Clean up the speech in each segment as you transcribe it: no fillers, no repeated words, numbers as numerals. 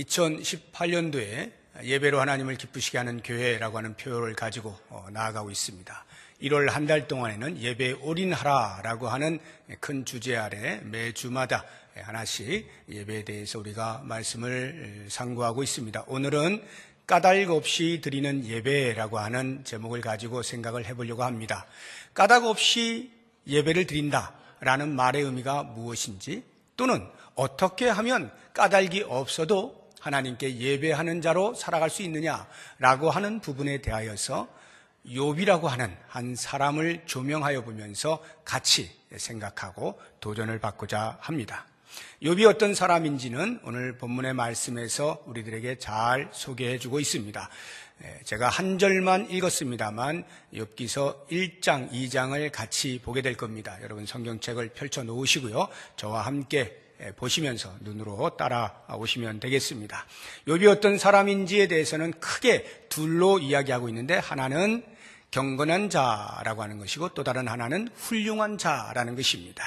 2018년도에 예배로 하나님을 기쁘시게 하는 교회라고 하는 표어를 가지고 나아가고 있습니다. 1월 한 달 동안에는 예배에 올인하라라고 하는 큰 주제 아래 매주마다 하나씩 예배에 대해서 우리가 말씀을 상고하고 있습니다. 오늘은 까닭 없이 드리는 예배라고 하는 제목을 가지고 생각을 해보려고 합니다. 까닭 없이 예배를 드린다라는 말의 의미가 무엇인지, 또는 어떻게 하면 까닭이 없어도 하나님께 예배하는 자로 살아갈 수 있느냐라고 하는 부분에 대하여서 욥이라고 하는 한 사람을 조명하여 보면서 같이 생각하고 도전을 받고자 합니다. 욥이 어떤 사람인지는 오늘 본문의 말씀에서 우리들에게 잘 소개해주고 있습니다. 제가 한 절만 읽었습니다만 욥기서 1장, 2장을 같이 보게 될 겁니다. 여러분 성경책을 펼쳐 놓으시고요, 저와 함께 보시면서 눈으로 따라오시면 되겠습니다. 욥이 어떤 사람인지에 대해서는 크게 둘로 이야기하고 있는데, 하나는 경건한 자라고 하는 것이고 또 다른 하나는 훌륭한 자라는 것입니다.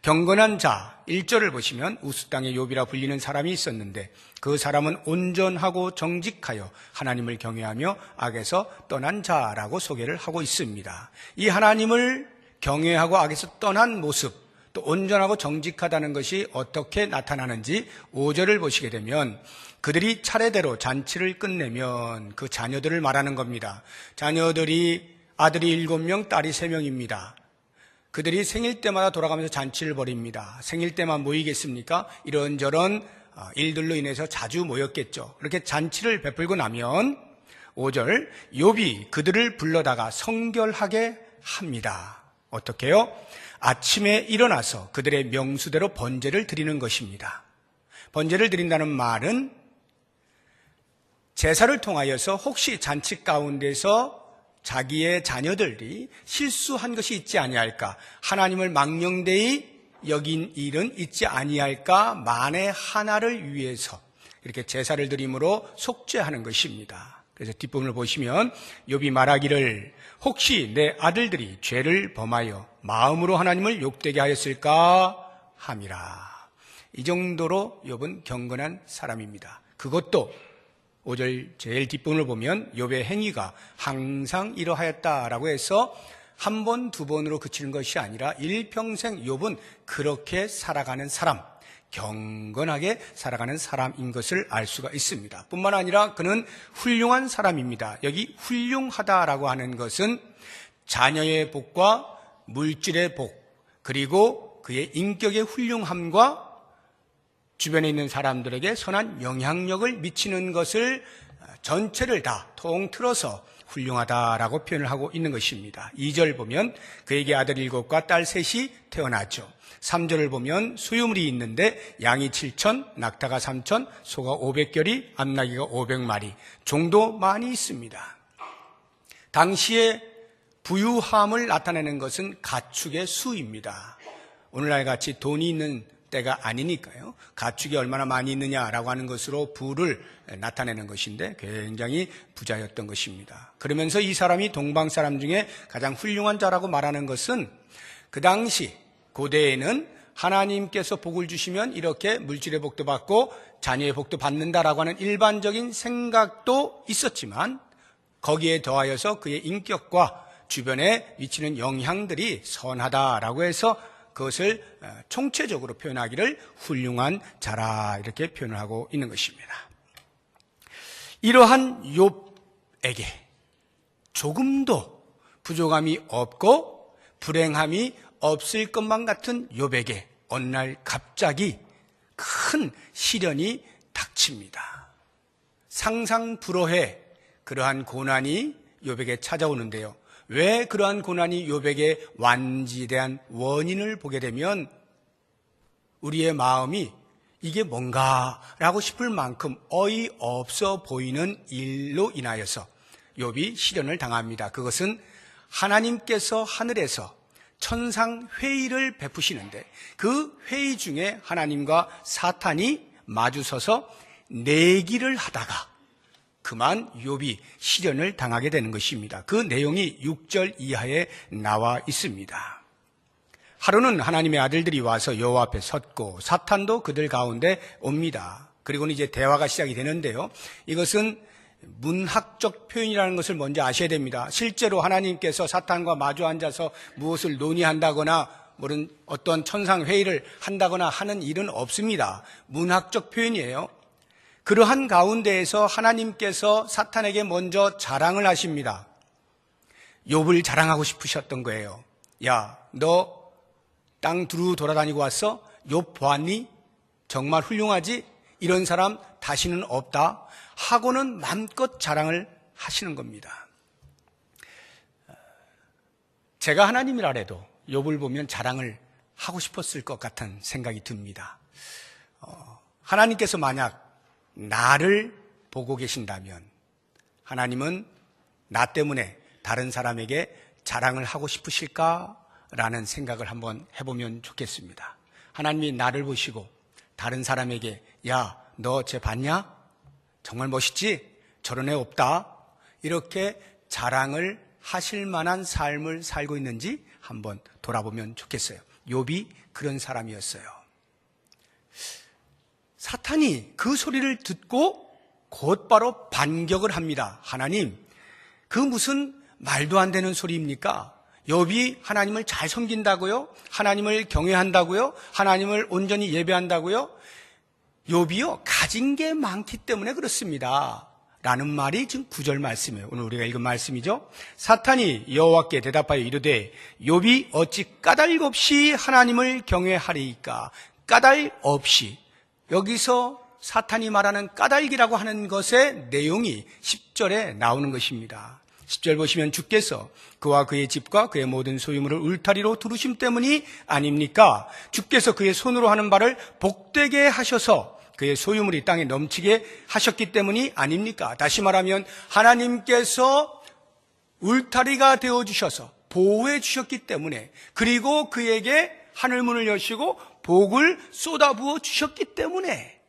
경건한 자 1절을 보시면 우스 땅의 욥이라 불리는 사람이 있었는데, 그 사람은 온전하고 정직하여 하나님을 경외하며 악에서 떠난 자라고 소개를 하고 있습니다. 이 하나님을 경외하고 악에서 떠난 모습, 또 온전하고 정직하다는 것이 어떻게 나타나는지 5절을 보시게 되면, 그들이 차례대로 잔치를 끝내면 그 자녀들을 말하는 겁니다. 자녀들이 아들이 7명, 딸이 3명입니다. 그들이 생일 때마다 돌아가면서 잔치를 벌입니다. 생일 때만 모이겠습니까? 이런저런 일들로 인해서 자주 모였겠죠. 그렇게 잔치를 베풀고 나면 5절, 욥이 그들을 불러다가 성결하게 합니다. 어떻게요? 아침에 일어나서 그들의 명수대로 번제를 드리는 것입니다. 번제를 드린다는 말은 제사를 통하여서 혹시 잔치 가운데서 자기의 자녀들이 실수한 것이 있지 아니할까, 하나님을 망령되이 여긴 일은 있지 아니할까, 만에 하나를 위해서 이렇게 제사를 드림으로 속죄하는 것입니다. 그래서 뒷부분을 보시면 욥이 말하기를, 혹시 내 아들들이 죄를 범하여 마음으로 하나님을 욕되게 하였을까 함이라. 이 정도로 욥은 경건한 사람입니다. 그것도 5절 제일 뒷부분을 보면 욥의 행위가 항상 이러하였다라고 해서 한 번, 두 번으로 그치는 것이 아니라 일평생 욥은 그렇게 살아가는 사람, 경건하게 살아가는 사람인 것을 알 수가 있습니다. 뿐만 아니라 그는 훌륭한 사람입니다. 여기 훌륭하다라고 하는 것은 자녀의 복과 물질의 복, 그리고 그의 인격의 훌륭함과 주변에 있는 사람들에게 선한 영향력을 미치는 것을 전체를 다 통틀어서 훌륭하다라고 표현을 하고 있는 것입니다. 2절 보면 그에게 아들 7과 딸 3이 태어났죠. 3절을 보면 소유물이 있는데 양이 7천, 낙타가 3천, 소가 500결이, 암나귀가 500마리, 종도 많이 있습니다. 당시에 부유함을 나타내는 것은 가축의 수입니다. 오늘날 같이 돈이 있는 때가 아니니까요. 가축이 얼마나 많이 있느냐라고 하는 것으로 부를 나타내는 것인데 굉장히 부자였던 것입니다. 그러면서 이 사람이 동방 사람 중에 가장 훌륭한 자라고 말하는 것은, 그 당시 고대에는 하나님께서 복을 주시면 이렇게 물질의 복도 받고 자녀의 복도 받는다라고 하는 일반적인 생각도 있었지만, 거기에 더하여서 그의 인격과 주변에 미치는 영향들이 선하다라고 해서 그것을 총체적으로 표현하기를 훌륭한 자라, 이렇게 표현을 하고 있는 것입니다. 이러한 욥에게 조금도 부족함이 없고 불행함이 없을 것만 같은 욥에게 어느 날 갑자기 큰 시련이 닥칩니다. 상상불허해 그러한 고난이 욥에게 찾아오는데요. 왜 그러한 고난이 욥에게 완지대한 원인을 보게 되면 우리의 마음이 이게 뭔가라고 싶을 만큼 어이없어 보이는 일로 인하여서 욥이 시련을 당합니다. 그것은 하나님께서 하늘에서 천상 회의를 베푸시는데, 그 회의 중에 하나님과 사탄이 마주서서 내기를 하다가 그만 욥이 시련을 당하게 되는 것입니다. 그 내용이 6절 이하에 나와 있습니다. 하루는 하나님의 아들들이 와서 여호와 앞에 섰고 사탄도 그들 가운데 옵니다. 그리고는 이제 대화가 시작이 되는데요. 이것은 문학적 표현이라는 것을 먼저 아셔야 됩니다. 실제로 하나님께서 사탄과 마주 앉아서 무엇을 논의한다거나 어떤 천상회의를 한다거나 하는 일은 없습니다. 문학적 표현이에요. 그러한 가운데에서 하나님께서 사탄에게 먼저 자랑을 하십니다. 욥을 자랑하고 싶으셨던 거예요. 야, 너 땅 두루 돌아다니고 왔어? 욥 보았니? 정말 훌륭하지? 이런 사람 다시는 없다 하고는 마음껏 자랑을 하시는 겁니다. 제가 하나님이라 해도 욥을 보면 자랑을 하고 싶었을 것 같은 생각이 듭니다. 하나님께서 만약 나를 보고 계신다면 하나님은 나 때문에 다른 사람에게 자랑을 하고 싶으실까라는 생각을 한번 해보면 좋겠습니다. 하나님이 나를 보시고 다른 사람에게 야, 너 쟤 봤냐? 정말 멋있지? 저런 애 없다. 이렇게 자랑을 하실 만한 삶을 살고 있는지 한번 돌아보면 좋겠어요. 욥이 그런 사람이었어요. 사탄이 그 소리를 듣고 곧바로 반격을 합니다. 하나님, 그 무슨 말도 안 되는 소리입니까? 욥이 하나님을 잘 섬긴다고요? 하나님을 경외한다고요? 하나님을 온전히 예배한다고요? 욥이요, 가진 게 많기 때문에 그렇습니다. 라는 말이 지금 9절 말씀이에요. 오늘 우리가 읽은 말씀이죠. 사탄이 여호와께 대답하여 이르되 욥이 어찌 까닭 없이 하나님을 경외하리이까? 까닭 없이. 여기서 사탄이 말하는 까닭이라고 하는 것의 내용이 10절에 나오는 것입니다. 10절 보시면 주께서 그와 그의 집과 그의 모든 소유물을 울타리로 두르심 때문이 아닙니까? 주께서 그의 손으로 하는 바를 복되게 하셔서 그의 소유물이 땅에 넘치게 하셨기 때문이 아닙니까? 다시 말하면 하나님께서 울타리가 되어주셔서 보호해 주셨기 때문에, 그리고 그에게 하늘문을 여시고 복을 쏟아부어 주셨기 때문에,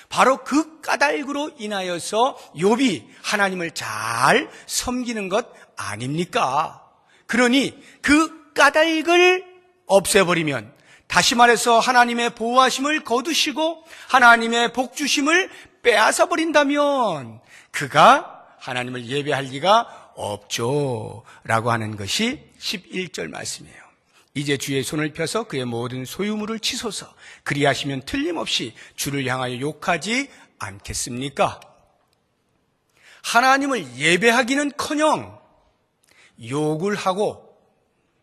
바로 그 까닭으로 인하여서 욥이 하나님을 잘 섬기는 것 아닙니까? 그러니 그 까닭을 없애버리면, 다시 말해서 하나님의 보호하심을 거두시고 하나님의 복주심을 빼앗아버린다면 그가 하나님을 예배할 리가 없죠 라고 하는 것이 11절 말씀이에요. 이제 주의 손을 펴서 그의 모든 소유물을 치소서. 그리하시면 틀림없이 주를 향하여 욕하지 않겠습니까? 하나님을 예배하기는커녕 욕을 하고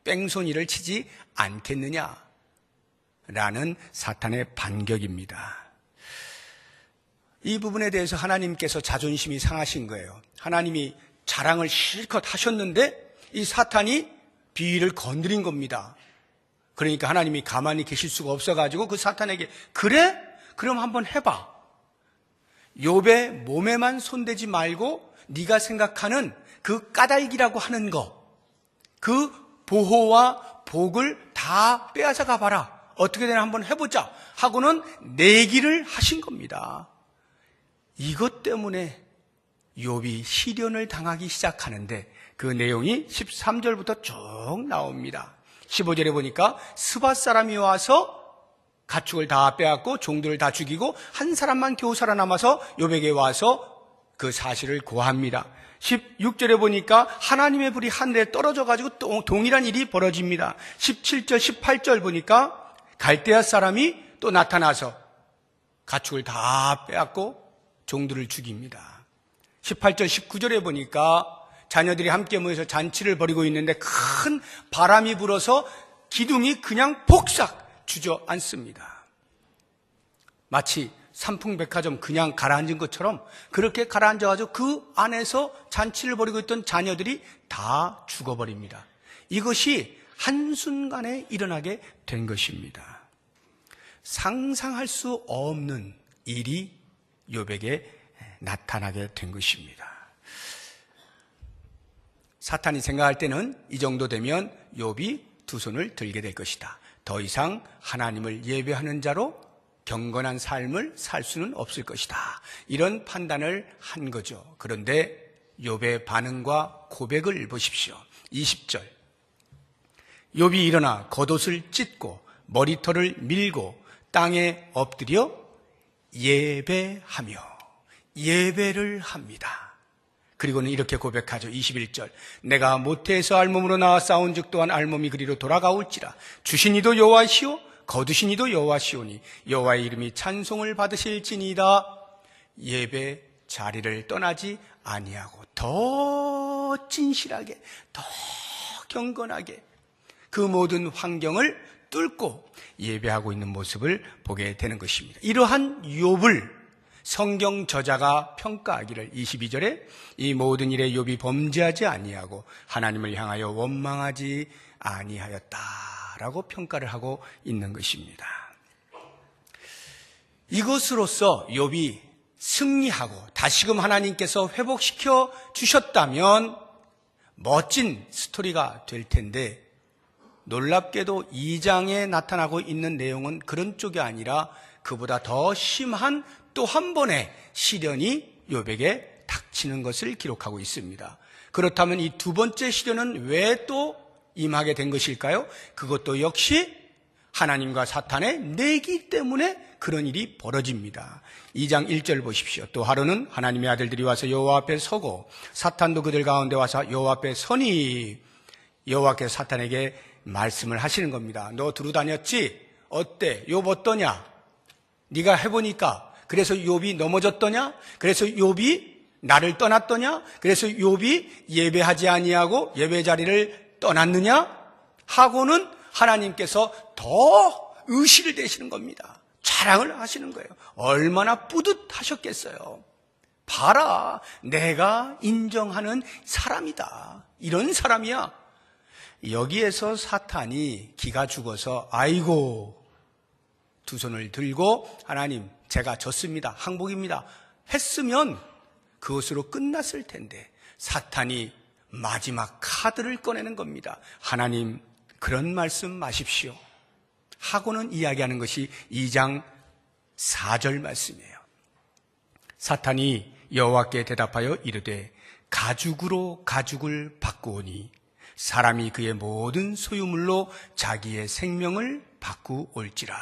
뺑소니를 치지 않겠느냐라는 사탄의 반격입니다. 이 부분에 대해서 하나님께서 자존심이 상하신 거예요. 하나님이 자랑을 실컷 하셨는데 이 사탄이 비위를 건드린 겁니다. 그러니까 하나님이 가만히 계실 수가 없어가지고 그 사탄에게 그래? 그럼 한번 해봐. 욥의 몸에만 손대지 말고 네가 생각하는 그 까닭이라고 하는 거, 그 보호와 복을 다 빼앗아 가봐라. 어떻게 되나 한번 해보자 하고는 내기를 하신 겁니다. 이것 때문에 욥이 시련을 당하기 시작하는데 그 내용이 13절부터 쭉 나옵니다. 15절에 보니까 스밧 사람이 와서 가축을 다 빼앗고 종들을 다 죽이고 한 사람만 겨우 살아남아서 욥에게 와서 그 사실을 고합니다. 16절에 보니까 하나님의 불이 하늘에 떨어져 가지고 동일한 일이 벌어집니다. 17절, 18절 보니까 갈대아 사람이 또 나타나서 가축을 다 빼앗고 종들을 죽입니다. 18절, 19절에 보니까 자녀들이 함께 모여서 잔치를 벌이고 있는데 큰 바람이 불어서 기둥이 그냥 폭삭 주저앉습니다. 마치 삼풍백화점 그냥 가라앉은 것처럼 그렇게 가라앉아가지고 그 안에서 잔치를 벌이고 있던 자녀들이 다 죽어버립니다. 이것이 한순간에 일어나게 된 것입니다. 상상할 수 없는 일이 욥에게 나타나게 된 것입니다. 사탄이 생각할 때는 이 정도 되면 욥이 두 손을 들게 될 것이다. 더 이상 하나님을 예배하는 자로 경건한 삶을 살 수는 없을 것이다. 이런 판단을 한 거죠. 그런데 욥의 반응과 고백을 보십시오. 20절. 욥이 일어나 겉옷을 찢고 머리털을 밀고 땅에 엎드려 예배하며 예배를 합니다. 그리고는 이렇게 고백하죠. 21절. 내가 모태에서 알몸으로 나와 싸운 즉 또한 알몸이 그리로 돌아가올지라. 주신 이도 여호와시오 거두신 이도 여호와시오니 여호와의 이름이 찬송을 받으실지니이다. 예배 자리를 떠나지 아니하고 더 진실하게, 더 경건하게 그 모든 환경을 뚫고 예배하고 있는 모습을 보게 되는 것입니다. 이러한 욥을 성경 저자가 평가하기를 22절에 이 모든 일에 욥이 범죄하지 아니하고 하나님을 향하여 원망하지 아니하였다라고 평가를 하고 있는 것입니다. 이것으로써 욥이 승리하고 다시금 하나님께서 회복시켜 주셨다면 멋진 스토리가 될 텐데 놀랍게도 2장에 나타나고 있는 내용은 그런 쪽이 아니라 그보다 더 심한 또 한 번의 시련이 욥에게 닥치는 것을 기록하고 있습니다. 그렇다면 이 두 번째 시련은 왜 또 임하게 된 것일까요? 그것도 역시 하나님과 사탄의 내기 때문에 그런 일이 벌어집니다. 2장 1절 보십시오. 또 하루는 하나님의 아들들이 와서 여호와 앞에 서고 사탄도 그들 가운데 와서 여호와 앞에 서니 여호와께서 사탄에게 말씀을 하시는 겁니다. 너 두루 다녔지? 어때? 욥 어떠냐? 네가 해보니까 그래서 욥이 넘어졌더냐? 그래서 욥이 나를 떠났더냐? 그래서 욥이 예배하지 아니하고 예배 자리를 떠났느냐? 하고는 하나님께서 더 의시를 대시는 겁니다. 자랑을 하시는 거예요. 얼마나 뿌듯하셨겠어요. 봐라, 내가 인정하는 사람이다. 이런 사람이야. 여기에서 사탄이 기가 죽어서 아이고 두 손을 들고 하나님 제가 졌습니다. 항복입니다. 했으면 그것으로 끝났을 텐데 사탄이 마지막 카드를 꺼내는 겁니다. 하나님 그런 말씀 마십시오. 하고는 이야기하는 것이 2장 4절 말씀이에요. 사탄이 여호와께 대답하여 이르되 가죽으로 가죽을 바꾸오니 사람이 그의 모든 소유물로 자기의 생명을 바꾸올지라.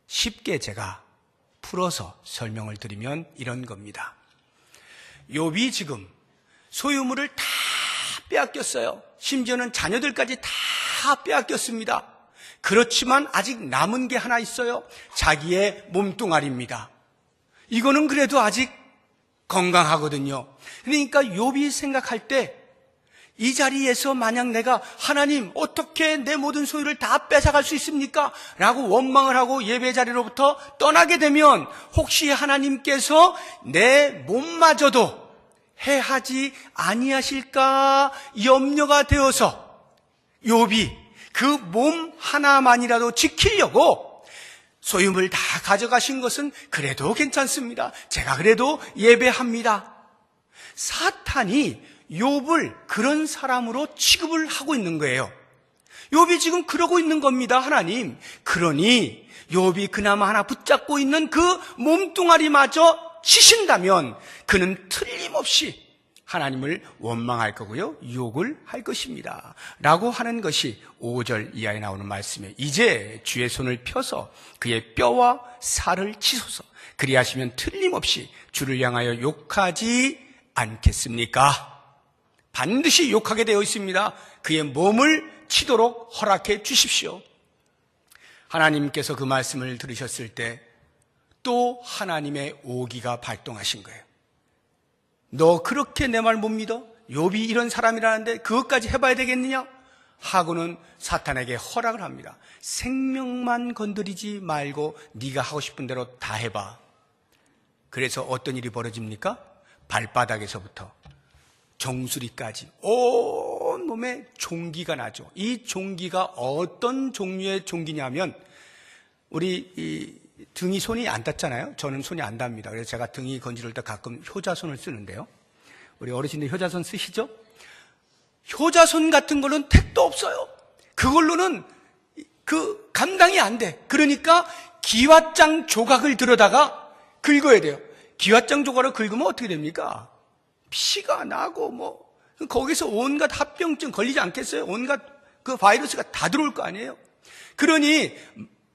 쉽게 제가 풀어서 설명을 드리면 이런 겁니다. 욥이 지금 소유물을 다 빼앗겼어요. 심지어는 자녀들까지 다 빼앗겼습니다. 그렇지만 아직 남은 게 하나 있어요. 자기의 몸뚱아리입니다. 이거는 그래도 아직 건강하거든요. 그러니까 욥이 생각할 때 이 자리에서 만약 내가 하나님 어떻게 내 모든 소유를 다 뺏어갈 수 있습니까? 라고 원망을 하고 예배 자리로부터 떠나게 되면 혹시 하나님께서 내 몸마저도 해하지 아니하실까 염려가 되어서 욥이 그 몸 하나만이라도 지키려고 소유물 다 가져가신 것은 그래도 괜찮습니다. 제가 그래도 예배합니다. 사탄이 욥을 그런 사람으로 취급을 하고 있는 거예요. 욥이 지금 그러고 있는 겁니다. 하나님, 그러니 욥이 그나마 하나 붙잡고 있는 그 몸뚱아리마저 치신다면 그는 틀림없이 하나님을 원망할 거고요, 욕을 할 것입니다 라고 하는 것이 5절 이하에 나오는 말씀이에요. 이제 주의 손을 펴서 그의 뼈와 살을 치소서. 그리하시면 틀림없이 주를 향하여 욕하지 않겠습니까? 반드시 욕하게 되어 있습니다. 그의 몸을 치도록 허락해 주십시오. 하나님께서 그 말씀을 들으셨을 때 또 하나님의 오기가 발동하신 거예요. 너 그렇게 내 말 못 믿어? 욥이 이런 사람이라는데 그것까지 해봐야 되겠느냐? 하고는 사탄에게 허락을 합니다. 생명만 건드리지 말고 네가 하고 싶은 대로 다 해봐. 그래서 어떤 일이 벌어집니까? 발바닥에서부터 정수리까지 온 몸에 종기가 나죠. 이 종기가 어떤 종류의 종기냐면 우리 이 등이 손이 안 닿잖아요. 저는 손이 안 닿습니다. 그래서 제가 등이 건지를 때 가끔 효자손을 쓰는데요. 우리 어르신들 효자손 쓰시죠? 효자손 같은 걸로는 택도 없어요. 그걸로는 그 감당이 안 돼. 그러니까 기왓장 조각을 들여다가 긁어야 돼요. 기왓장 조각을 긁으면 어떻게 됩니까? 피가 나고 거기서 온갖 합병증 걸리지 않겠어요? 온갖 그 바이러스가 다 들어올 거 아니에요? 그러니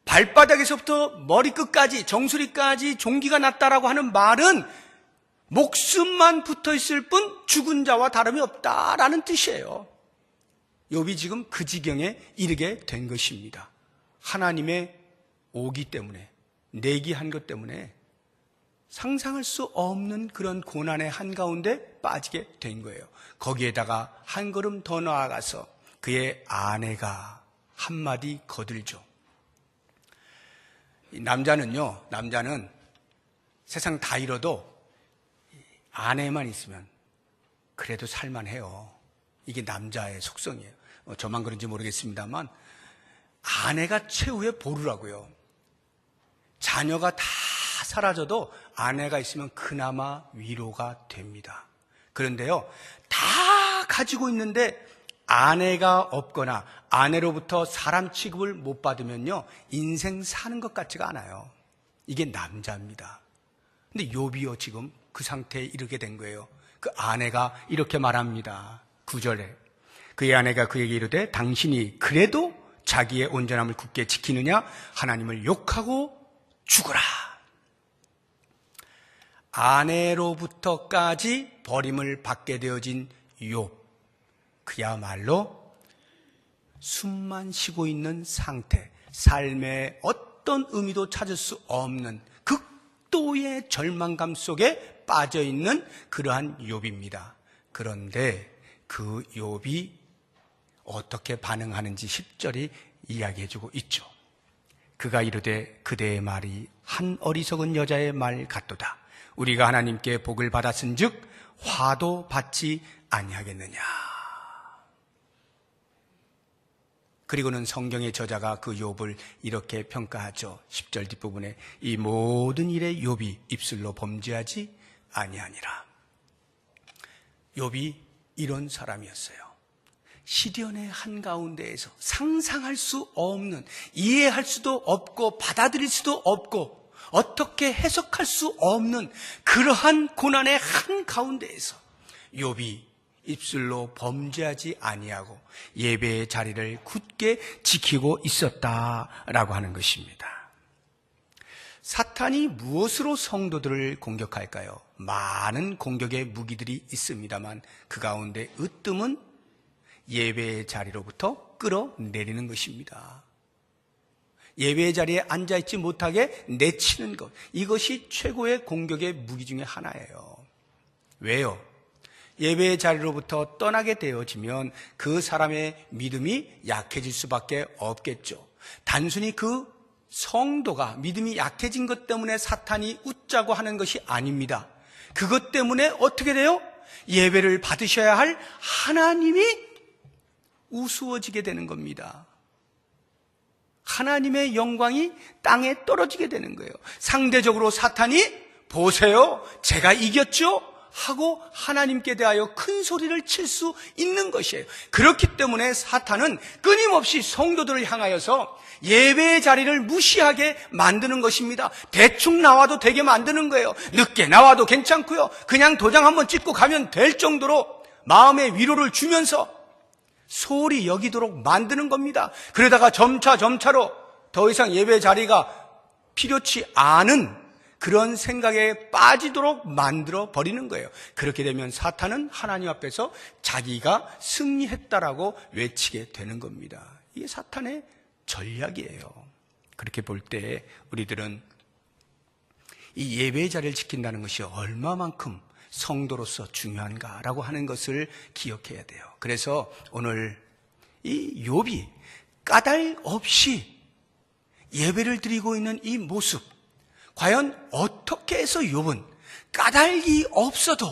발바닥에서부터 머리끝까지 정수리까지 종기가 났다라고 하는 말은 목숨만 붙어있을 뿐 죽은 자와 다름이 없다라는 뜻이에요. 욥이 지금 그 지경에 이르게 된 것입니다. 하나님의 오기 때문에, 내기한 것 때문에 상상할 수 없는 그런 고난의 한가운데 빠지게 된 거예요. 거기에다가 한 걸음 더 나아가서 그의 아내가 한마디 거들죠. 남자는 세상 다 잃어도 아내만 있으면 그래도 살만해요. 이게 남자의 속성이에요. 저만 그런지 모르겠습니다만 아내가 최후의 보루라고요. 자녀가 다 사라져도 아내가 있으면 그나마 위로가 됩니다. 그런데요, 다 가지고 있는데 아내가 없거나 아내로부터 사람 취급을 못 받으면요, 인생 사는 것 같지가 않아요. 이게 남자입니다. 근데 욥이요, 지금 그 상태에 이르게 된 거예요. 그 아내가 이렇게 말합니다. 9절에 그의 아내가 그에게 이르되 당신이 그래도 자기의 온전함을 굳게 지키느냐? 하나님을 욕하고 죽어라. 아내로부터까지 버림을 받게 되어진 욥, 그야말로 숨만 쉬고 있는 상태, 삶의 어떤 의미도 찾을 수 없는 극도의 절망감 속에 빠져있는 그러한 욥입니다. 그런데 그 욥이 어떻게 반응하는지 10절이 이야기해주고 있죠. 그가 이르되 그대의 말이 한 어리석은 여자의 말 같도다. 우리가 하나님께 복을 받았은즉 화도 받지 아니하겠느냐. 그리고는 성경의 저자가 그 욥을 이렇게 평가하죠. 10절 뒷부분에 이 모든 일에 욥이 입술로 범죄하지 아니하니라. 욥이 이런 사람이었어요. 시련의 한가운데에서 상상할 수 없는, 이해할 수도 없고 받아들일 수도 없고 어떻게 해석할 수 없는 그러한 고난의 한가운데에서 욥이 입술로 범죄하지 아니하고 예배의 자리를 굳게 지키고 있었다라고 하는 것입니다. 사탄이 무엇으로 성도들을 공격할까요? 많은 공격의 무기들이 있습니다만 그 가운데 으뜸은 예배의 자리로부터 끌어내리는 것입니다. 예배의 자리에 앉아있지 못하게 내치는 것, 이것이 최고의 공격의 무기 중에 하나예요. 왜요? 예배의 자리로부터 떠나게 되어지면 그 사람의 믿음이 약해질 수밖에 없겠죠. 단순히 그 성도가 믿음이 약해진 것 때문에 사탄이 웃자고 하는 것이 아닙니다. 그것 때문에 어떻게 돼요? 예배를 받으셔야 할 하나님이 우스워지게 되는 겁니다. 하나님의 영광이 땅에 떨어지게 되는 거예요. 상대적으로 사탄이 보세요, 제가 이겼죠? 하고 하나님께 대하여 큰 소리를 칠 수 있는 것이에요. 그렇기 때문에 사탄은 끊임없이 성도들을 향하여서 예배의 자리를 무시하게 만드는 것입니다. 대충 나와도 되게 만드는 거예요. 늦게 나와도 괜찮고요. 그냥 도장 한번 찍고 가면 될 정도로 마음의 위로를 주면서 소홀히 여기도록 만드는 겁니다. 그러다가 점차로 더 이상 예배 자리가 필요치 않은 그런 생각에 빠지도록 만들어 버리는 거예요. 그렇게 되면 사탄은 하나님 앞에서 자기가 승리했다라고 외치게 되는 겁니다. 이게 사탄의 전략이에요. 그렇게 볼 때 우리들은 이 예배의 자리를 지킨다는 것이 얼마만큼 성도로서 중요한가라고 하는 것을 기억해야 돼요. 그래서 오늘 이 욥이 까닭 없이 예배를 드리고 있는 이 모습, 과연 어떻게 해서 욥은 까닭이 없어도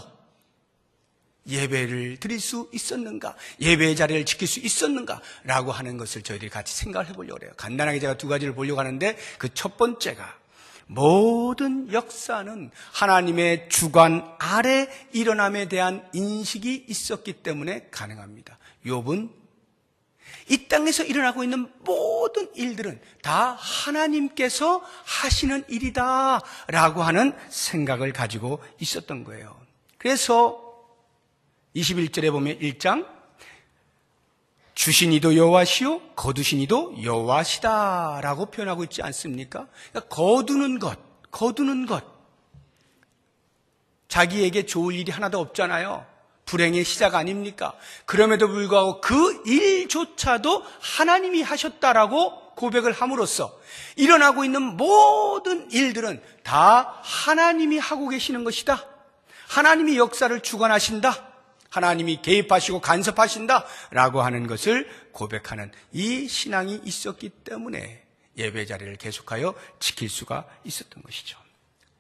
예배를 드릴 수 있었는가, 예배의 자리를 지킬 수 있었는가라고 하는 것을 저희들이 같이 생각을 해보려고 해요. 간단하게 제가 두 가지를 보려고 하는데 그 첫 번째가 모든 역사는 하나님의 주관 아래 일어남에 대한 인식이 있었기 때문에 가능합니다. 욥은 이 땅에서 일어나고 있는 모든 일들은 다 하나님께서 하시는 일이다 라고 하는 생각을 가지고 있었던 거예요. 그래서 21절에 보면 1장 주신 이도 여호와시요 거두신 이도 여호와시다라고 표현하고 있지 않습니까? 그러니까 거두는 것. 자기에게 좋을 일이 하나도 없잖아요. 불행의 시작 아닙니까? 그럼에도 불구하고 그 일조차도 하나님이 하셨다라고 고백을 함으로써 일어나고 있는 모든 일들은 다 하나님이 하고 계시는 것이다. 하나님이 역사를 주관하신다. 하나님이 개입하시고 간섭하신다 라고 하는 것을 고백하는 이 신앙이 있었기 때문에 예배 자리를 계속하여 지킬 수가 있었던 것이죠.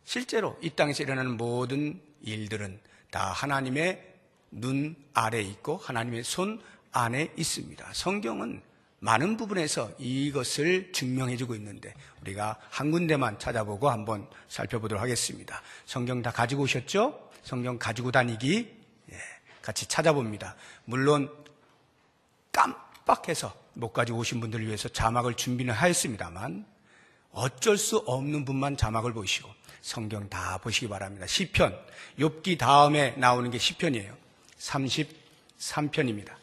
실제로 이 땅에서 일어나는 모든 일들은 다 하나님의 눈 아래에 있고 하나님의 손 안에 있습니다. 성경은 많은 부분에서 이것을 증명해주고 있는데 우리가 한 군데만 찾아보고 한번 살펴보도록 하겠습니다. 성경 다 가지고 오셨죠? 성경 가지고 다니기 같이 찾아봅니다. 물론 깜빡해서 못 가지고 오신 분들을 위해서 자막을 준비는 하였습니다만 어쩔 수 없는 분만 자막을 보시고 성경 다 보시기 바랍니다. 시편, 욥기 다음에 나오는 게 시편이에요. 33편입니다.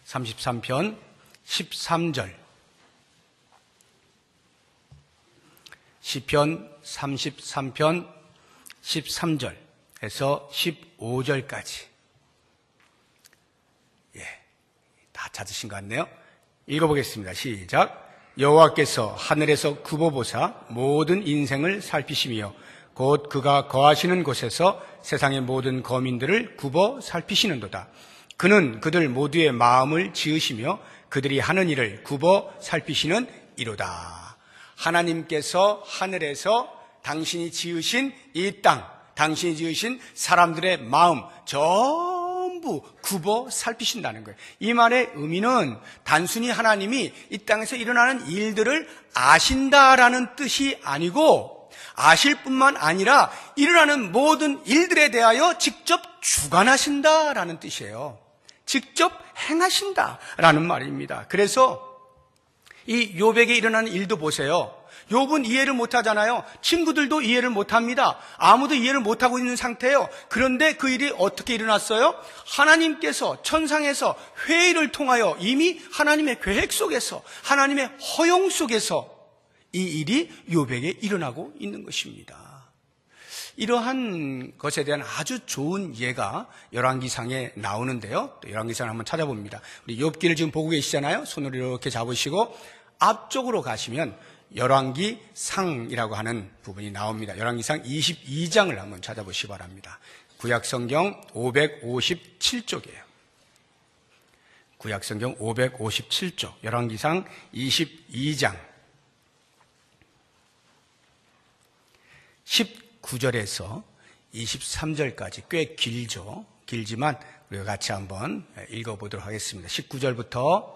33편 13절. 시편 33편 13절에서 15절까지. 다 찾으신 것 같네요. 읽어보겠습니다. 시작. 여호와께서 하늘에서 굽어보사 모든 인생을 살피시며 곧 그가 거하시는 곳에서 세상의 모든 거민들을 굽어 살피시는도다. 그는 그들 모두의 마음을 지으시며 그들이 하는 일을 굽어 살피시는 이로다. 하나님께서 하늘에서 당신이 지으신 이 땅, 당신이 지으신 사람들의 마음 전부 굽어 살피신다는 거예요. 이 말의 의미는 단순히 하나님이 이 땅에서 일어나는 일들을 아신다라는 뜻이 아니고 아실 뿐만 아니라 일어나는 모든 일들에 대하여 직접 주관하신다라는 뜻이에요. 직접 행하신다라는 말입니다. 그래서 이 욥에게 일어나는 일도 보세요. 욥은 이해를 못하잖아요. 친구들도 이해를 못합니다. 아무도 이해를 못하고 있는 상태예요. 그런데 그 일이 어떻게 일어났어요? 하나님께서 천상에서 회의를 통하여 이미 하나님의 계획 속에서 하나님의 허용 속에서 이 일이 욥에게 일어나고 있는 것입니다. 이러한 것에 대한 아주 좋은 예가 열왕기상에 나오는데요. 또 열왕기상을 한번 찾아봅니다. 우리 욥기를 지금 보고 계시잖아요. 손으로 이렇게 잡으시고 앞쪽으로 가시면 열왕기상이라고 하는 부분이 나옵니다. 열왕기상 22장을 한번 찾아보시기 바랍니다. 구약성경 557쪽이에요. 구약성경 557쪽 열왕기상 22장 19절에서 23절까지 꽤 길죠. 길지만 우리가 같이 한번 읽어보도록 하겠습니다. 19절부터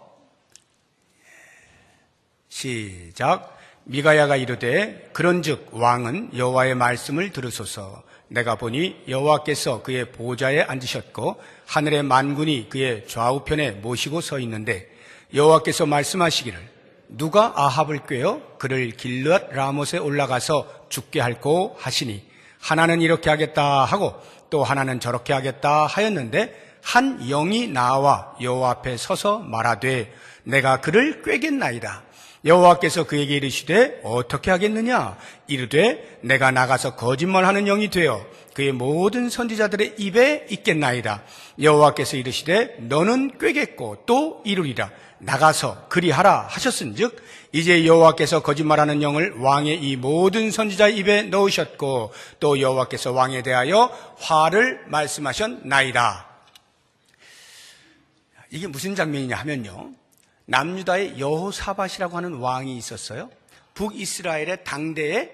시작. 미가야가 이르되 그런즉 왕은 여호와의 말씀을 들으소서. 내가 보니 여호와께서 그의 보좌에 앉으셨고 하늘의 만군이 그의 좌우편에 모시고 서 있는데 여호와께서 말씀하시기를 누가 아합을 꾀어 그를 길르앗 라못에 올라가서 죽게 할꼬 하시니 하나는 이렇게 하겠다 하고 또 하나는 저렇게 하겠다 하였는데 한 영이 나와 여호와 앞에 서서 말하되 내가 그를 꾀겠나이다. 여호와께서 그에게 이르시되 어떻게 하겠느냐? 이르되 내가 나가서 거짓말하는 영이 되어 그의 모든 선지자들의 입에 있겠나이다. 여호와께서 이르시되 너는 꾀겠고 또 이루리라. 나가서 그리하라 하셨은즉 이제 여호와께서 거짓말하는 영을 왕의 이 모든 선지자의 입에 넣으셨고 또 여호와께서 왕에 대하여 화를 말씀하셨나이다. 이게 무슨 장면이냐 하면요, 남유다의 여호사밧이라고 하는 왕이 있었어요. 북이스라엘의 당대에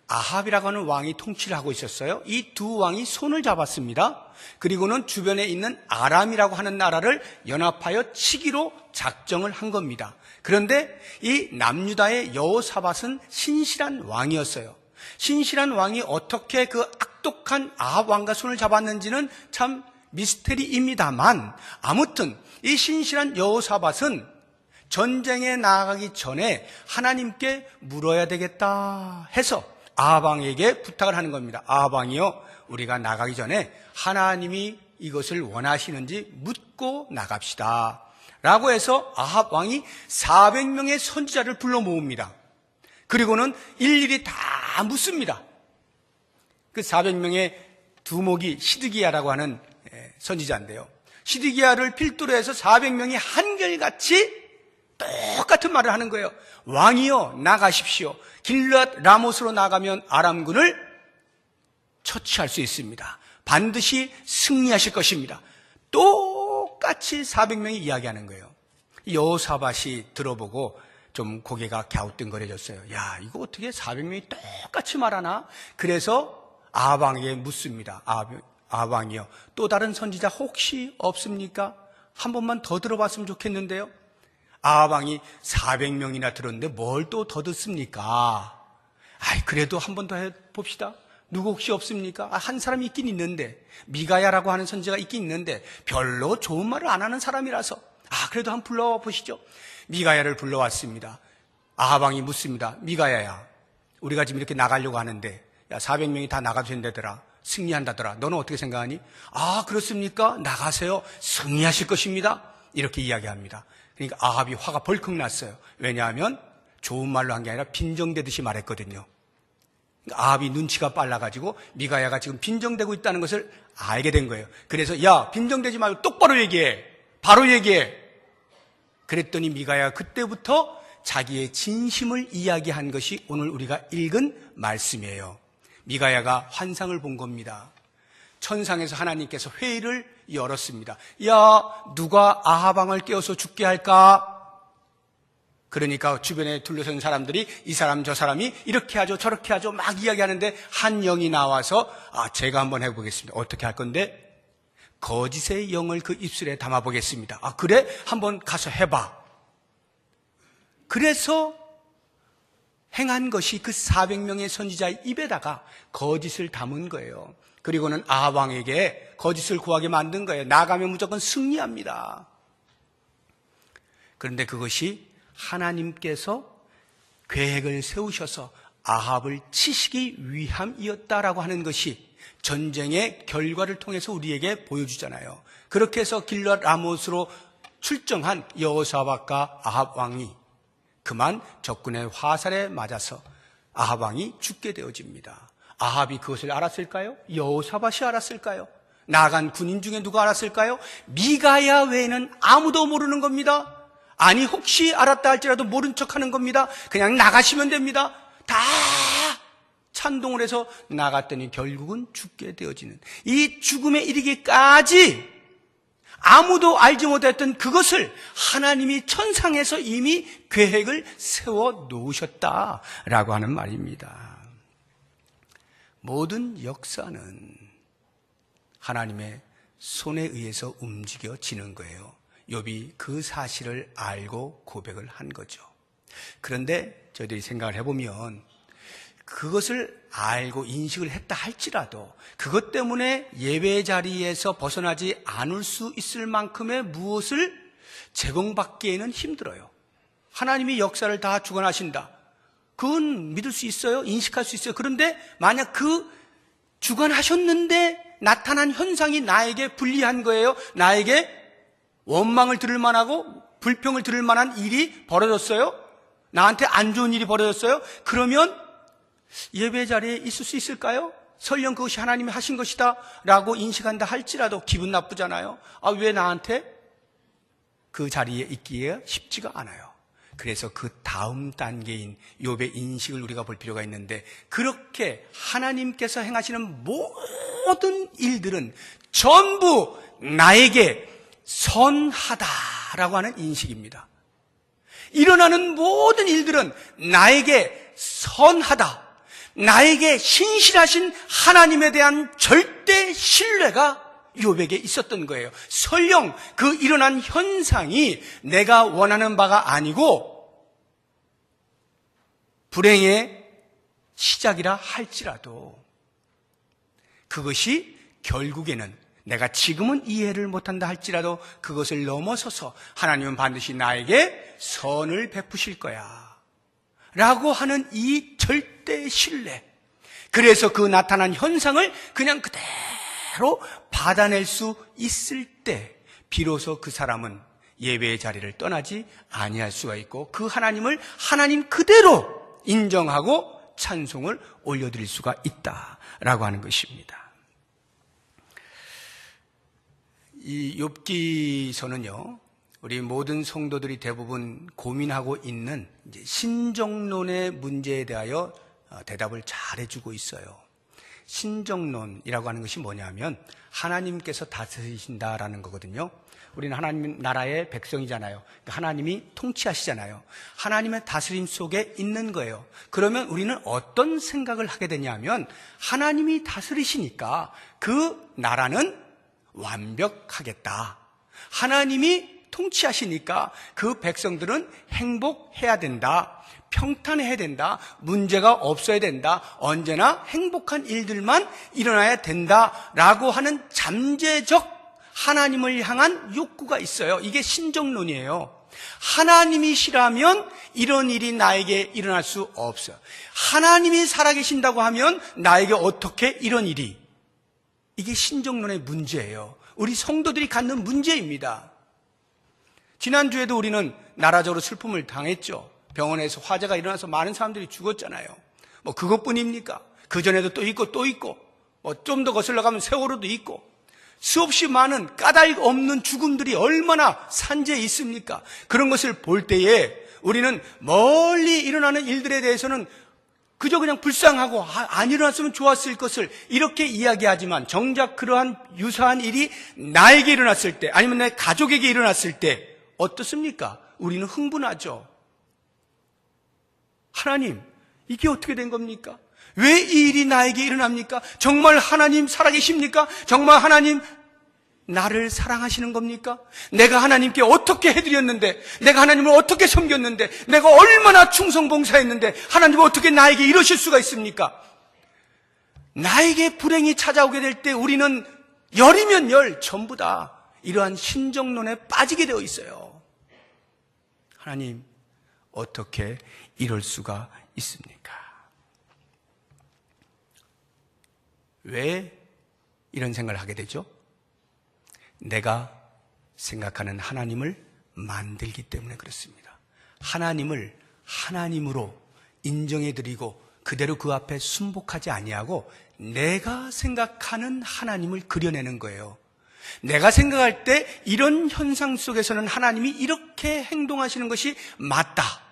아합이라고 하는 왕이 통치를 하고 있었어요. 이 두 왕이 손을 잡았습니다. 그리고는 주변에 있는 아람이라고 하는 나라를 연합하여 치기로 작정을 한 겁니다. 그런데 이 남유다의 여호사밧은 신실한 왕이었어요. 신실한 왕이 어떻게 그 악독한 아합 왕과 손을 잡았는지는 참 미스테리입니다만 아무튼 이 신실한 여호사밧은 전쟁에 나아가기 전에 하나님께 물어야 되겠다 해서 아합 왕에게 부탁을 하는 겁니다. 아합 왕이요, 우리가 나가기 전에 하나님이 이것을 원하시는지 묻고 나갑시다 라고 해서 아합 왕이 400명의 선지자를 불러 모읍니다. 그리고는 일일이 다 묻습니다. 그 400명의 두목이 시드기야라고 하는 선지자인데요, 시드기야를 필두로 해서 400명이 한결같이 똑같은 말을 하는 거예요. 왕이여 나가십시오. 길앗 라못으로 나가면 아람군을 처치할 수 있습니다. 반드시 승리하실 것입니다. 똑같이 400명이 이야기하는 거예요. 여호사밧이 들어보고 좀 고개가 갸우뚱거려졌어요. 야, 이거 어떻게 400명이 똑같이 말하나? 그래서 아합 왕에게 묻습니다. 아합 왕이요, 또 다른 선지자 혹시 없습니까? 한 번만 더 들어봤으면 좋겠는데요. 아합 왕이 400명이나 들었는데 뭘 또 더 듣습니까? 그래도 한 번 더 해봅시다. 누구 혹시 없습니까? 한 사람이 있긴 있는데, 미가야라고 하는 선지자가 있긴 있는데 별로 좋은 말을 안 하는 사람이라서 그래도 한번 불러보시죠. 미가야를 불러왔습니다. 아합 왕이 묻습니다. 미가야야, 우리가 지금 이렇게 나가려고 하는데 400명이 다 나가도 된다더라, 승리한다더라, 너는 어떻게 생각하니? 그렇습니까? 나가세요. 승리하실 것입니다. 이렇게 이야기합니다. 그러니까 아합이 화가 벌컥 났어요. 왜냐하면 좋은 말로 한 게 아니라 빈정대듯이 말했거든요. 그러니까 아합이 눈치가 빨라가지고 미가야가 지금 빈정대고 있다는 것을 알게 된 거예요. 그래서 야, 빈정대지 말고 똑바로 얘기해, 바로 얘기해. 그랬더니 미가야가 그때부터 자기의 진심을 이야기한 것이 오늘 우리가 읽은 말씀이에요. 미가야가 환상을 본 겁니다. 천상에서 하나님께서 회의를 열었습니다. 야, 누가 아합 왕을 깨워서 죽게 할까? 그러니까 주변에 둘러선 사람들이 이 사람 저 사람이 이렇게 하죠 저렇게 하죠 막 이야기하는데 한 영이 나와서 제가 한번 해보겠습니다. 어떻게 할 건데? 거짓의 영을 그 입술에 담아보겠습니다. 그래? 한번 가서 해봐. 그래서 행한 것이 그 400명의 선지자의 입에다가 거짓을 담은 거예요. 그리고는 아합 왕에게 거짓을 구하게 만든 거예요. 나가면 무조건 승리합니다. 그런데 그것이 하나님께서 계획을 세우셔서 아합을 치시기 위함이었다라고 하는 것이 전쟁의 결과를 통해서 우리에게 보여주잖아요. 그렇게 해서 길앗 라못으로 출정한 여호사밧과 아합 왕이 그만 적군의 화살에 맞아서 아합 왕이 죽게 되어집니다. 아합이 그것을 알았을까요? 여호사밧이 알았을까요? 나간 군인 중에 누가 알았을까요? 미가야 외에는 아무도 모르는 겁니다. 아니, 혹시 알았다 할지라도 모른 척하는 겁니다. 그냥 나가시면 됩니다. 다 찬동을 해서 나갔더니 결국은 죽게 되어지는, 이 죽음에 이르기까지 아무도 알지 못했던 그것을 하나님이 천상에서 이미 계획을 세워 놓으셨다라고 하는 말입니다. 모든 역사는 하나님의 손에 의해서 움직여지는 거예요. 욥이 그 사실을 알고 고백을 한 거죠. 그런데 저희들이 생각을 해보면 그것을 알고 인식을 했다 할지라도 그것 때문에 예배 자리에서 벗어나지 않을 수 있을 만큼의 무엇을 제공받기에는 힘들어요. 하나님이 역사를 다 주관하신다, 그건 믿을 수 있어요. 인식할 수 있어요. 그런데 만약 그 주관하셨는데 나타난 현상이 나에게 불리한 거예요. 나에게 원망을 들을 만하고 불평을 들을 만한 일이 벌어졌어요. 나한테 안 좋은 일이 벌어졌어요. 그러면 예배 자리에 있을 수 있을까요? 설령 그것이 하나님이 하신 것이다 라고 인식한다 할지라도 기분 나쁘잖아요. 왜 나한테? 그 자리에 있기에 쉽지가 않아요. 그래서 그 다음 단계인 욥의 인식을 우리가 볼 필요가 있는데, 그렇게 하나님께서 행하시는 모든 일들은 전부 나에게 선하다라고 하는 인식입니다. 일어나는 모든 일들은 나에게 선하다, 나에게 신실하신 하나님에 대한 절대 신뢰가 욥에게 있었던 거예요. 설령 그 일어난 현상이 내가 원하는 바가 아니고 불행의 시작이라 할지라도 그것이 결국에는 내가 지금은 이해를 못한다 할지라도 그것을 넘어서서 하나님은 반드시 나에게 선을 베푸실 거야 라고 하는 이 절대 신뢰, 그래서 그 나타난 현상을 그냥 그대로 그대로 받아낼 수 있을 때 비로소 그 사람은 예배의 자리를 떠나지 아니할 수가 있고 그 하나님을 하나님 그대로 인정하고 찬송을 올려드릴 수가 있다라고 하는 것입니다. 이 욥기서는요, 우리 모든 성도들이 대부분 고민하고 있는 이제 신정론의 문제에 대하여 대답을 잘해주고 있어요. 신정론이라고 하는 것이 뭐냐면 하나님께서 다스리신다라는 거거든요. 우리는 하나님 나라의 백성이잖아요. 하나님이 통치하시잖아요. 하나님의 다스림 속에 있는 거예요. 그러면 우리는 어떤 생각을 하게 되냐면 하나님이 다스리시니까 그 나라는 완벽하겠다. 하나님이 통치하시니까 그 백성들은 행복해야 된다. 평탄해야 된다. 문제가 없어야 된다. 언제나 행복한 일들만 일어나야 된다라고 하는 잠재적 하나님을 향한 욕구가 있어요. 이게 신정론이에요. 하나님이시라면 이런 일이 나에게 일어날 수 없어요. 하나님이 살아계신다고 하면 나에게 어떻게 이런 일이, 이게 신정론의 문제예요. 우리 성도들이 갖는 문제입니다. 지난주에도 우리는 나라적으로 슬픔을 당했죠. 병원에서 화재가 일어나서 많은 사람들이 죽었잖아요. 뭐 그것뿐입니까? 그전에도 또 있고 또 있고, 뭐 좀 더 거슬러 가면 세월호도 있고, 수없이 많은 까닭 없는 죽음들이 얼마나 산재에 있습니까? 그런 것을 볼 때에 우리는 멀리 일어나는 일들에 대해서는 그저 그냥 불쌍하고 안 일어났으면 좋았을 것을 이렇게 이야기하지만 정작 그러한 유사한 일이 나에게 일어났을 때, 아니면 내 가족에게 일어났을 때 어떻습니까? 우리는 흥분하죠. 하나님, 이게 어떻게 된 겁니까? 왜 이 일이 나에게 일어납니까? 정말 하나님 살아계십니까? 정말 하나님 나를 사랑하시는 겁니까? 내가 하나님께 어떻게 해드렸는데, 내가 하나님을 어떻게 섬겼는데, 내가 얼마나 충성봉사했는데 하나님은 어떻게 나에게 이러실 수가 있습니까? 나에게 불행이 찾아오게 될 때 우리는 열이면 열 전부 다 이러한 신정론에 빠지게 되어 있어요. 하나님, 어떻게 이럴 수가 있습니까? 왜 이런 생각을 하게 되죠? 내가 생각하는 하나님을 만들기 때문에 그렇습니다. 하나님을 하나님으로 인정해드리고 그대로 그 앞에 순복하지 아니하고 내가 생각하는 하나님을 그려내는 거예요. 내가 생각할 때 이런 현상 속에서는 하나님이 이렇게 행동하시는 것이 맞다.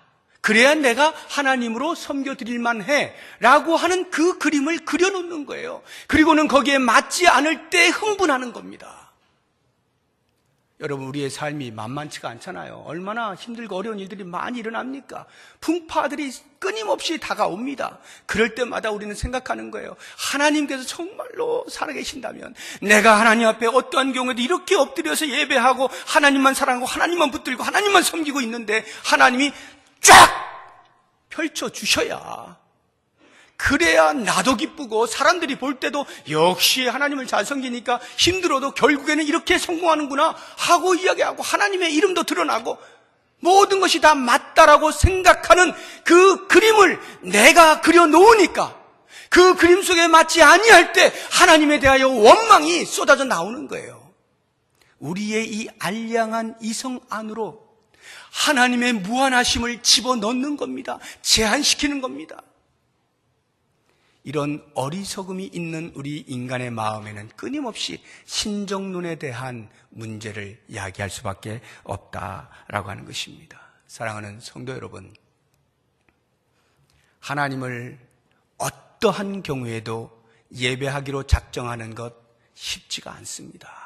그래야 내가 하나님으로 섬겨드릴 만해 라고 하는 그 그림을 그려놓는 거예요. 그리고는 거기에 맞지 않을 때 흥분하는 겁니다. 여러분, 우리의 삶이 만만치가 않잖아요. 얼마나 힘들고 어려운 일들이 많이 일어납니까? 풍파들이 끊임없이 다가옵니다. 그럴 때마다 우리는 생각하는 거예요. 하나님께서 정말로 살아계신다면 내가 하나님 앞에 어떠한 경우에도 이렇게 엎드려서 예배하고 하나님만 사랑하고 하나님만 붙들고 하나님만 섬기고 있는데 하나님이 쫙 펼쳐주셔야, 그래야 나도 기쁘고 사람들이 볼 때도 역시 하나님을 잘 섬기니까 힘들어도 결국에는 이렇게 성공하는구나 하고 이야기하고 하나님의 이름도 드러나고 모든 것이 다 맞다라고 생각하는 그 그림을 내가 그려놓으니까 그 그림 속에 맞지 아니할 때 하나님에 대하여 원망이 쏟아져 나오는 거예요. 우리의 이 알량한 이성 안으로 하나님의 무한하심을 집어넣는 겁니다. 제한시키는 겁니다. 이런 어리석음이 있는 우리 인간의 마음에는 끊임없이 신정론에 대한 문제를 야기할 수밖에 없다라고 하는 것입니다. 사랑하는 성도 여러분, 하나님을 어떠한 경우에도 예배하기로 작정하는 것 쉽지가 않습니다.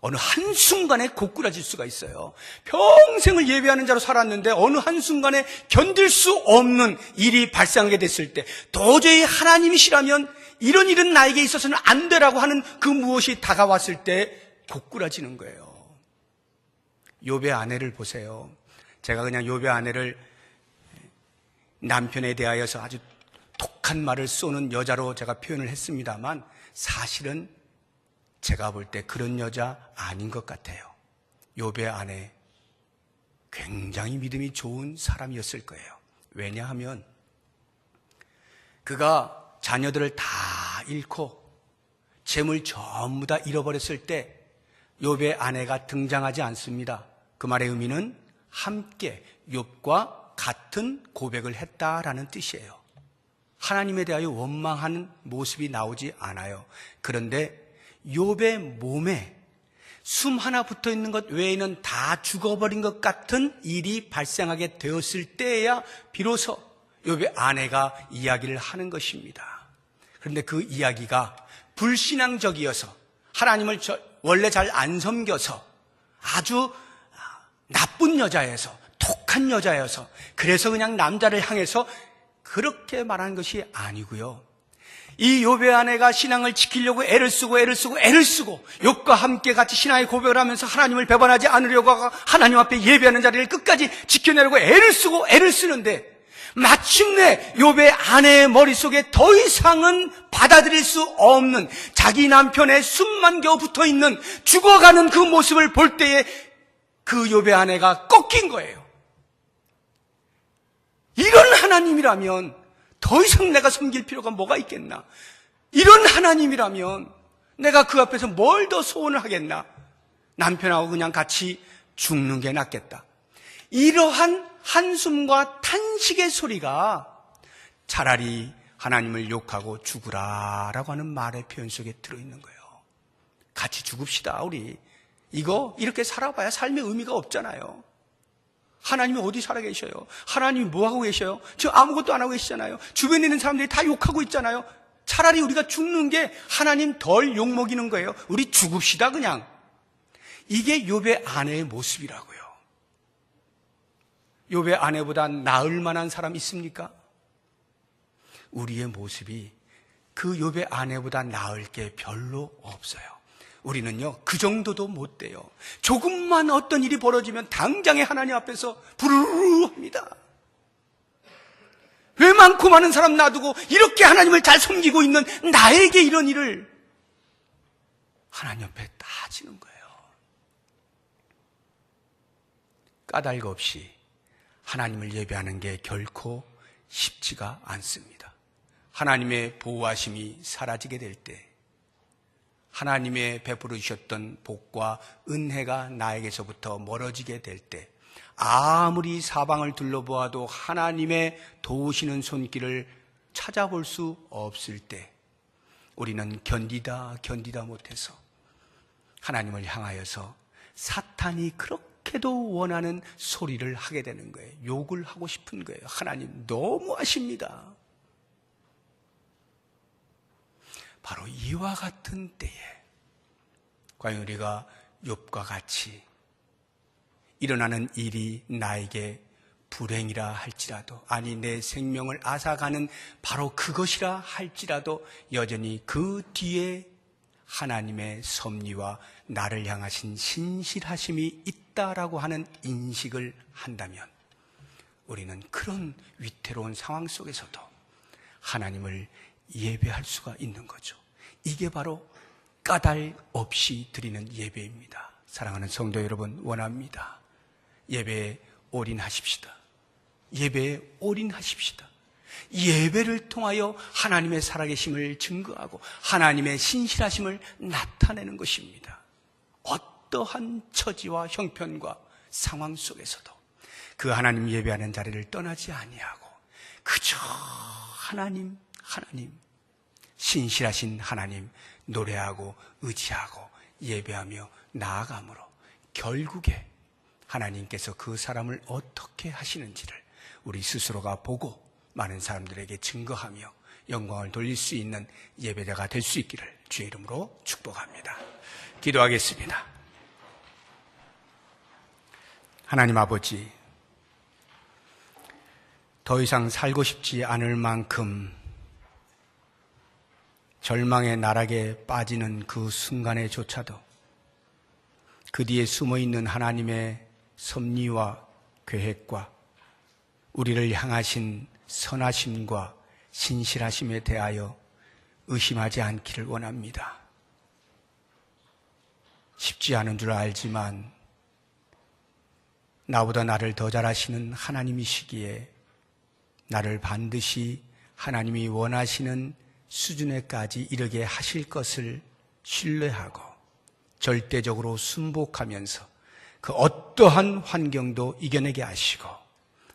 어느 한순간에 고꾸라질 수가 있어요. 평생을 예배하는 자로 살았는데 어느 한순간에 견딜 수 없는 일이 발생하게 됐을 때 도저히 하나님이시라면 이런 일은 나에게 있어서는 안 되라고 하는 그 무엇이 다가왔을 때 고꾸라지는 거예요. 욥의 아내를 보세요. 제가 그냥 욥의 아내를 남편에 대하여서 아주 독한 말을 쏘는 여자로 제가 표현을 했습니다만 사실은 제가 볼 때 그런 여자 아닌 것 같아요. 욥의 아내 굉장히 믿음이 좋은 사람이었을 거예요. 왜냐하면 그가 자녀들을 다 잃고 재물 전부 다 잃어버렸을 때 욥의 아내가 등장하지 않습니다. 그 말의 의미는 함께 욥과 같은 고백을 했다라는 뜻이에요. 하나님에 대하여 원망하는 모습이 나오지 않아요. 그런데 욥의 몸에 숨 하나 붙어 있는 것 외에는 다 죽어버린 것 같은 일이 발생하게 되었을 때에야 비로소 욥의 아내가 이야기를 하는 것입니다. 그런데 그 이야기가 불신앙적이어서 하나님을 원래 잘 안 섬겨서 아주 나쁜 여자여서 독한 여자여서 그래서 그냥 남자를 향해서 그렇게 말하는 것이 아니고요. 이 욥의 아내가 신앙을 지키려고 애를 쓰고 욥과 함께 같이 신앙의 고백을 하면서 하나님을 배반하지 않으려고 하고 하나님 앞에 예배하는 자리를 끝까지 지켜내려고 애를 쓰는데 마침내 욥의 아내의 머릿속에 더 이상은 받아들일 수 없는 자기 남편의 숨만 겨우 붙어있는 죽어가는 그 모습을 볼 때에 그 욥의 아내가 꺾인 거예요. 이런 하나님이라면 더 이상 내가 섬길 필요가 뭐가 있겠나? 이런 하나님이라면 내가 그 앞에서 뭘 더 소원을 하겠나? 남편하고 그냥 같이 죽는 게 낫겠다. 이러한 한숨과 탄식의 소리가 차라리 하나님을 욕하고 죽으라라고 하는 말의 표현 속에 들어있는 거예요. 같이 죽읍시다 우리. 이거 이렇게 살아봐야 삶의 의미가 없잖아요. 하나님이 어디 살아계셔요? 하나님이 뭐하고 계셔요? 지금 아무것도 안 하고 계시잖아요. 주변에 있는 사람들이 다 욕하고 있잖아요. 차라리 우리가 죽는 게 하나님 덜 욕먹이는 거예요. 우리 죽읍시다 그냥. 이게 욥의 아내의 모습이라고요. 욥의 아내보다 나을 만한 사람 있습니까? 우리의 모습이 그 욥의 아내보다 나을 게 별로 없어요. 우리는요 그 정도도 못 돼요. 조금만 어떤 일이 벌어지면 당장에 하나님 앞에서 부르르 합니다. 왜 많고 많은 사람 놔두고 이렇게 하나님을 잘 섬기고 있는 나에게 이런 일을 하나님 앞에 따지는 거예요. 까닭 없이 하나님을 예배하는 게 결코 쉽지가 않습니다. 하나님의 보호하심이 사라지게 될 때, 하나님의 베풀어 주셨던 복과 은혜가 나에게서부터 멀어지게 될 때, 아무리 사방을 둘러보아도 하나님의 도우시는 손길을 찾아볼 수 없을 때 우리는 견디다 못해서 하나님을 향하여서 사탄이 그렇게도 원하는 소리를 하게 되는 거예요. 욕을 하고 싶은 거예요. 하나님 너무하십니다. 바로 이와 같은 때에 과연 우리가 욥과 같이 일어나는 일이 나에게 불행이라 할지라도, 아니 내 생명을 앗아가는 바로 그것이라 할지라도 여전히 그 뒤에 하나님의 섭리와 나를 향하신 신실하심이 있다라고 하는 인식을 한다면 우리는 그런 위태로운 상황 속에서도 하나님을 예배할 수가 있는 거죠. 이게 바로 까닭 없이 드리는 예배입니다. 사랑하는 성도 여러분, 원합니다. 예배에 올인하십시다. 예배에 올인하십시다. 예배를 통하여 하나님의 살아계심을 증거하고 하나님의 신실하심을 나타내는 것입니다. 어떠한 처지와 형편과 상황 속에서도 그 하나님 예배하는 자리를 떠나지 아니하고 그저 하나님 신실하신 하나님 노래하고 의지하고 예배하며 나아감으로 결국에 하나님께서 그 사람을 어떻게 하시는지를 우리 스스로가 보고 많은 사람들에게 증거하며 영광을 돌릴 수 있는 예배자가 될 수 있기를 주의 이름으로 축복합니다. 기도하겠습니다. 하나님 아버지, 더 이상 살고 싶지 않을 만큼 절망의 나락에 빠지는 그 순간에조차도 그 뒤에 숨어있는 하나님의 섭리와 계획과 우리를 향하신 선하심과 신실하심에 대하여 의심하지 않기를 원합니다. 쉽지 않은 줄 알지만 나보다 나를 더 잘 아시는 하나님이시기에 나를 반드시 하나님이 원하시는 수준에까지 이르게 하실 것을 신뢰하고 절대적으로 순복하면서 그 어떠한 환경도 이겨내게 하시고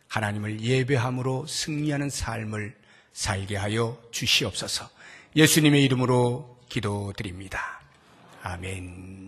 하나님을 예배함으로 승리하는 삶을 살게 하여 주시옵소서. 예수님의 이름으로 기도드립니다. 아멘.